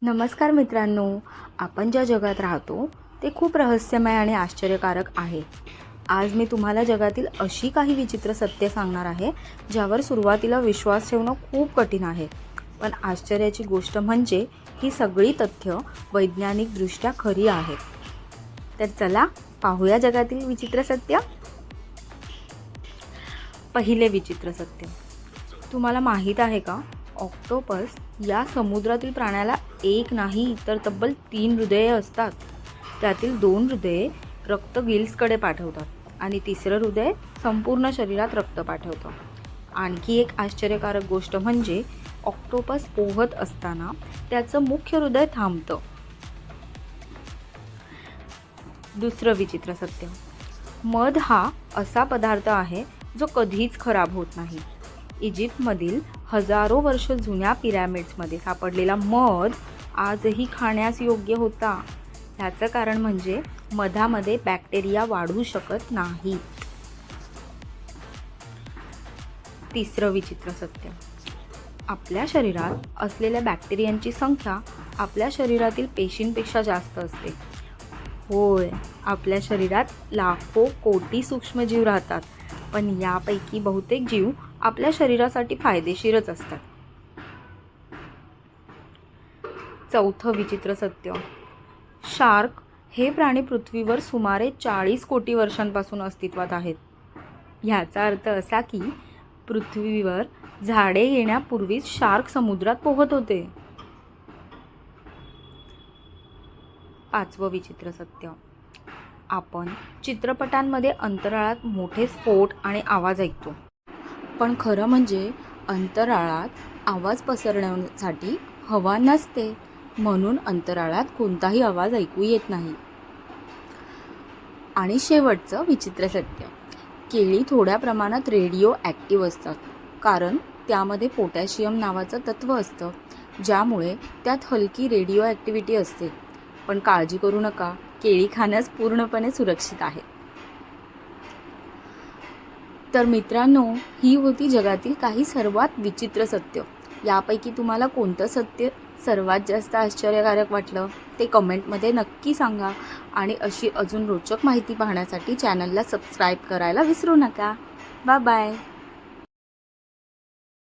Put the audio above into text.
नमस्कार मित्रांनो, आपण ज्या जगात राहतो ते खूप रहस्यमय आणि आश्चर्यकारक आहे। आज मी तुम्हाला जगातील अशी काही विचित्र सत्य सांगणार आहे ज्यावर सुरुवातीला विश्वास ठेवणं खूप कठीण आहे। पण आश्चर्याची गोष्ट म्हणजे ही सगळी तथ्य वैज्ञानिकदृष्ट्या खरी आहेत। तर चला पाहूया जगातील विचित्र सत्य। पहिले विचित्र सत्य, तुम्हाला माहीत आहे का, ऑक्टोपस या समुद्रातील प्राण्याला एक नाही तर तब्बल 3 हृदये असतात। त्यातील 2 हृदये रक्त गिल्सकडे पाठवतात आणि तिसरं हृदय संपूर्ण शरीरात रक्त पाठवतं। आणखी एक आश्चर्यकारक गोष्ट म्हणजे ऑक्टोपस पोहत असताना त्याचं मुख्य हृदय थांबतं। दुसरं विचित्र सत्य, मध हा असा पदार्थ आहे जो कधीच खराब होत नाही। इजिप्तमधील हजारो वर्ष जुन्या पिरॅमिड्समध्ये सापडलेला मध आजही खाण्यास योग्य होता। ह्याचं कारण म्हणजे मधामध्ये बॅक्टेरिया वाढू शकत नाही। तिसरं विचित्र सत्य, आपल्या शरीरात असलेल्या बॅक्टेरियांची संख्या आपल्या शरीरातील पेशींपेक्षा जास्त असते। होय, आपल्या शरीरात लाखो कोटी सूक्ष्मजीव राहतात, पण यापैकी बहुतेक जीव आपल्या शरीरासाठी फायदेशीरच असतात। चौथं विचित्र सत्य, शार्क हे प्राणी पृथ्वीवर सुमारे 40 कोटी वर्षांपासून अस्तित्वात आहेत। ह्याचा अर्थ असा की पृथ्वीवर झाडे येण्यापूर्वीच शार्क समुद्रात पोहत होते। पाचवं विचित्र सत्य, आपण चित्रपटांमध्ये अंतराळात मोठे स्फोट आणि आवाज ऐकतो, पण खरं म्हणजे अंतराळात आवाज पसरण्यासाठी हवा नसते, म्हणून अंतराळात कोणताही आवाज ऐकू येत नाही। आणि शेवटचं विचित्र सत्य, केळी थोड्या प्रमाणात रेडिओ ॲक्टिव्ह असतात, कारण त्यामध्ये पोटॅशियम नावाचं तत्व असतं, ज्यामुळे त्यात हलकी रेडिओ ॲक्टिव्हिटी असते। पण काळजी करू नका, केळी खाण्यास पूर्णपणे सुरक्षित आहे। तर मित्रांनो, ही होती जगातील काही सर्वात विचित्र सत्य। यापैकी तुम्हाला कोणतं सत्य सर्वात जास्त आश्चर्यकारक वाटलं ते कमेंटमध्ये नक्की सांगा। आणि अशी अजून रोचक माहिती पाहण्यासाठी चॅनलला सबस्क्राईब करायला विसरू नका। Bye bye.